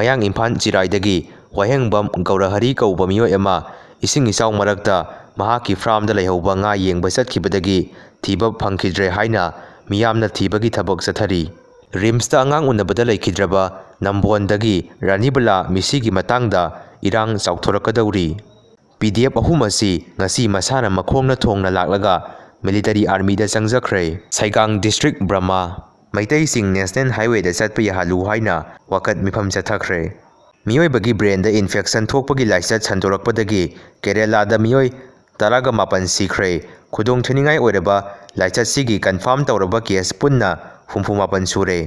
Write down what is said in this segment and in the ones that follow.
ꯃꯌꯥꯡ ꯏꯝꯐꯥꯜ ꯆꯤꯔꯥꯏꯗꯒꯤ ꯋꯥꯍꯦꯡꯕꯝ ꯒꯧꯔꯍꯔꯤ ꯀꯧꯕ ꯃꯤꯑꯣꯏ ꯑꯃ ꯏꯁꯤꯡ ꯏꯆꯥꯎ ꯃꯔꯛꯇ ꯃꯍꯥꯛꯀꯤ ꯐꯥꯔꯝꯗ ꯂꯩꯍꯧꯕ ꯉꯥ ꯌꯦꯡꯕ ꯆꯠꯈꯤꯕꯗꯒꯤ ꯊꯤꯕ ꯐꯪꯈꯤꯗ꯭ꯔꯦ ꯍꯥꯏꯅ ꯃꯤꯌꯥꯝꯅ ꯊꯤꯕꯒꯤ ꯊꯕꯛ ꯆꯠꯊꯔꯤ꯫ ꯔꯤꯝꯁꯇ ꯑꯉꯥꯡ ꯎꯅꯕꯗ ꯂꯩꯈꯤꯗ꯭ꯔꯕ ꯅꯝꯕꯣꯟꯗꯒꯤ ꯔꯥꯅꯤꯕꯂꯥ ꯃꯤꯁꯤꯒꯤ ꯃꯇꯥꯡꯗ ꯏꯔꯥꯡ ꯆꯥꯎꯊꯣꯔꯛꯀꯗꯧꯔꯤ꯫ PDF ꯑꯍꯨꯝ ꯑꯁꯤ ꯉꯁꯤ ꯃꯁꯥꯅ ꯃꯈꯣꯡꯅ ꯊꯣꯡꯅ ꯂꯥꯛꯂꯒ ꯃꯤꯂꯤꯇꯔꯤ ꯑꯥꯔꯃꯤꯗ ꯆꯪꯖꯈ꯭ꯔꯦ꯫ ꯁꯩꯒꯥꯡ ꯗꯤꯁꯇ꯭ꯔꯤꯛ ꯕ꯭ꯔꯍ꯭ꯃ ꯃꯩꯇꯩꯁꯤꯡ ꯅꯦꯁꯅꯦꯜ ꯍꯥꯏꯋꯦꯗ ꯆꯠꯄ ꯌꯥꯍꯜꯂꯨ ꯍꯥꯏꯅ ꯋꯥꯀꯠ ꯃꯤꯐꯝ ꯆꯠꯊꯈ꯭ꯔꯦ꯫ ꯃꯤꯑꯣꯏꯕꯒꯤ ꯕ꯭ꯔꯦꯟꯗ ꯏꯟꯐꯦꯛꯁꯟ ꯊꯣꯛꯄꯒꯤ ꯂꯥꯏꯆꯠ ꯁꯟꯗꯣꯔꯛꯄꯗꯒꯤ ꯀꯦꯔꯦꯂꯥꯗ ꯃꯤꯑꯣꯏ 19 ꯁꯤꯈ꯭ꯔꯦ꯫ ꯈꯨꯗꯣꯡꯊꯤꯅꯤꯡꯉꯥꯏ ꯑꯣꯏꯔꯕ ꯂꯥꯏꯆꯠꯁꯤꯒꯤ ꯀꯟꯐꯥꯔꯝ ꯇꯧꯔꯕ ꯀꯦꯁ ꯄꯨꯟꯅ 67 ꯁꯨꯔꯦ꯫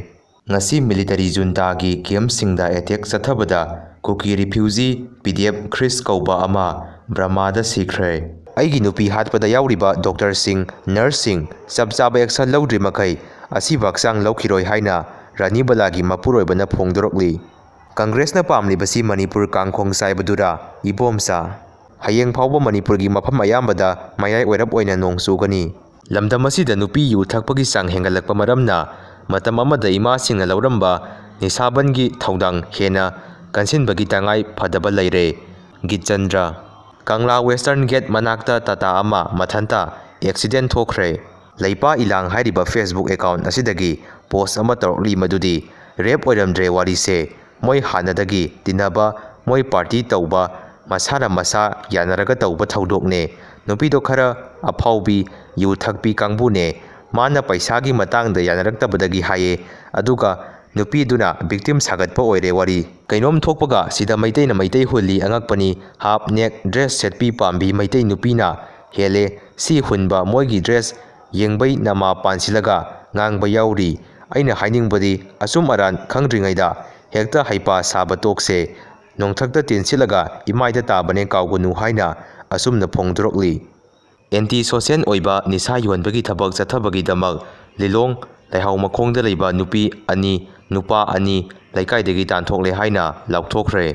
ꯉꯁꯤ ꯃꯤꯂꯤꯇꯔꯤ ꯖꯨꯟꯇꯥꯒꯤ ꯀꯦꯝꯞꯁꯤꯡꯗ ꯑꯦꯇꯦꯛ ꯆꯠꯊꯕꯗ ꯀꯨꯀꯤ ꯔꯤꯐ꯭ꯌꯨꯖꯤ PDF ꯈ꯭ꯔꯤꯁ ꯀꯧꯕ ꯑꯃ ꯕ꯭ꯔꯍ꯭ꯃꯗ ꯁꯤꯈ꯭ꯔꯦ꯫ ꯑꯩꯒꯤ ꯅꯨꯄꯤ ꯍꯥꯠꯄꯗ ꯌꯥꯎꯔꯤꯕ ꯗꯣꯛꯇꯔꯁꯤꯡ, ꯅꯔꯁꯁꯤꯡ ꯆꯞ ꯆꯥꯕ ꯑꯦꯛꯁꯟ ꯂꯧꯗ꯭ꯔꯤꯃꯈꯩ ꯑꯁꯤꯕ ꯍꯛꯆꯥꯡ ꯂꯧꯈꯤꯔꯣꯏ ꯍꯥꯏꯅ ꯔꯥꯅꯤꯕꯂꯥꯒꯤ ꯃꯄꯨꯔꯣꯏꯕꯅ ꯐꯣꯡꯗꯣꯔꯛꯂꯤ꯫ ꯀꯪꯒ꯭ꯔꯦꯁꯅ ꯄꯥꯝꯂꯤꯕꯁꯤ ꯃꯅꯤꯄꯨꯔ ꯀꯥꯡꯈꯣꯡ ꯆꯥꯏꯕꯗꯨꯔꯥ ꯏꯕꯣꯝꯆꯥ? ꯍꯌꯦꯡ ꯐꯥꯎꯕ ꯃꯅꯤꯄꯨꯔꯒꯤ ꯃꯐꯝ ꯑꯌꯥꯝꯕꯗ ꯃꯌꯥꯏ ꯑꯣꯏꯔꯞ ꯑꯣꯏꯅ ꯅꯣꯡ ꯆꯨꯒꯅꯤ꯫ ꯂꯝꯗꯝ ꯑꯁꯤꯗ ꯅꯨꯄꯤ ꯌꯨ ꯊꯛꯄꯒꯤ ꯆꯥꯡ ꯍꯦꯟꯒꯠꯂꯛꯄ ꯃꯔꯝꯅ ꯃꯇꯝ ꯑꯃꯗ ꯏꯃꯥꯁꯤꯡꯅ ꯂꯧꯔꯝꯕ ꯅꯤꯁꯥꯕꯟꯒꯤ ꯊꯧꯗꯥꯡ ꯍꯦꯟꯅ ꯀꯟꯁꯤꯟꯕꯒꯤ ꯇꯉꯥꯏ ꯐꯗꯕ ꯂꯩꯔꯦ꯫ ꯒꯤꯠꯆꯟꯗ꯭ꯔ ꯀꯪꯂꯥ ꯋꯦꯁꯇꯔꯟ ꯒꯦꯠ ꯃꯅꯥꯛꯇ ꯇꯥꯇꯥ ꯑꯃ ꯃꯊꯟꯇ ꯑꯦꯛꯁꯤꯗꯦꯟ ꯊꯣꯛꯈ꯭ꯔꯦ꯫ ꯂꯩꯄꯥ ꯏꯂꯥꯡ ꯍꯥꯏꯔꯤꯕ ꯐꯦꯁꯕꯨꯛ ꯑꯦꯀꯥꯎꯟꯠ ꯑꯁꯤꯗꯒꯤ ꯄꯣꯁꯠ ꯑꯃ ꯇꯧꯔꯛꯂꯤ ꯃꯗꯨꯗꯤ ꯔꯦꯞ ꯑꯣꯏꯔꯝꯗ꯭ꯔꯦ ꯋꯥꯔꯤꯁꯦ, ꯃꯣꯏ ꯍꯥꯟꯅꯗꯒꯤ ꯇꯤꯟꯅꯕ, ꯃꯣꯏ ꯄꯥꯔꯇꯤ ꯇꯧꯕ, ꯃꯁꯥꯅ ꯃꯁꯥ ꯌꯥꯅꯔꯒ ꯇꯧꯕ ꯊꯧꯗꯣꯛꯅꯦ꯫ ꯅꯨꯄꯤꯗꯣ ꯈꯔ ꯑꯐꯥꯎꯕꯤ, ꯌꯨ ꯊꯛꯄꯤ ꯀꯥꯡꯕꯨꯅꯦ꯫ ꯃꯥꯅ ꯄꯩꯁꯥꯒꯤ ꯃꯇꯥꯡꯗ ꯌꯥꯅꯔꯛꯇꯕꯗꯒꯤ ꯍꯥꯏꯌꯦ, ꯑꯗꯨꯒ ꯅꯨꯄꯤꯗꯨꯅ ꯚꯤꯛꯇꯤꯝ ꯁꯥꯒꯠꯄ ꯑꯣꯏꯔꯦ ꯋꯥꯔꯤ꯫ ꯀꯩꯅꯣꯝ ꯊꯣꯛꯄꯒ ꯁꯤꯗ ꯃꯩꯇꯩꯅ ꯃꯩꯇꯩ ꯍꯨꯜꯂꯤ ꯑꯉꯛꯄꯅꯤ, ꯍꯥꯞ ꯅꯦꯛ ꯗ꯭ꯔꯦꯁ ꯁꯦꯠꯄꯤ ꯄꯥꯝꯕꯤ ꯃꯩꯇꯩ ꯅꯨꯄꯤꯅ ꯍꯦꯜꯂꯦ ꯁꯤ ꯍꯨꯟꯕ, ꯃꯣꯏꯒꯤ ꯗ꯭ꯔꯦꯁ ꯌꯦꯡꯕꯩ ꯅꯃꯥ ꯄꯥꯟꯁꯤꯜꯂꯒ ꯉꯥꯡꯕ ꯌꯥꯎꯔꯤ꯫ ꯑꯩꯅ ꯍꯥꯏꯅꯤꯡꯕꯗꯤ ꯑꯆꯨꯝ ꯑꯔꯥꯟ ꯈꯪꯗ꯭ꯔꯤꯉꯩꯗ ꯍꯦꯛꯇ ꯍꯩꯄꯥ ꯁꯥꯕ ꯇꯣꯛꯁꯦ, ꯅꯣꯡꯊꯛꯇ ꯇꯤꯟ ꯁꯤꯠꯂꯒ ꯏꯃꯥꯏꯗ ꯇꯥꯕꯅꯦ ꯀꯥꯎꯒꯅꯨ ꯍꯥꯏꯅ ꯑꯁꯨꯝꯅ ꯐꯣꯡꯗꯣꯔꯛꯂꯤ꯫ ꯑꯦꯟꯇꯤ ꯁꯣꯁꯦꯜ ꯑꯣꯏꯕ ꯅꯤꯁꯥ ꯌꯣꯟꯕꯒꯤ ꯊꯕꯛ ꯆꯠꯊꯕꯒꯤꯗꯃꯛ ꯂꯤꯂꯣꯡ ꯂꯩꯍꯥꯎꯃꯈꯣꯡꯗ ꯂꯩꯕ ꯅꯨꯄꯤ 2, ꯅꯨꯄꯥ 2 ꯂꯩꯀꯥꯏꯗꯒꯤ ꯇꯥꯟꯊꯣꯛꯂꯦ ꯍꯥꯏꯅ ꯂꯥꯎꯊꯣꯛꯈ꯭ꯔꯦ꯫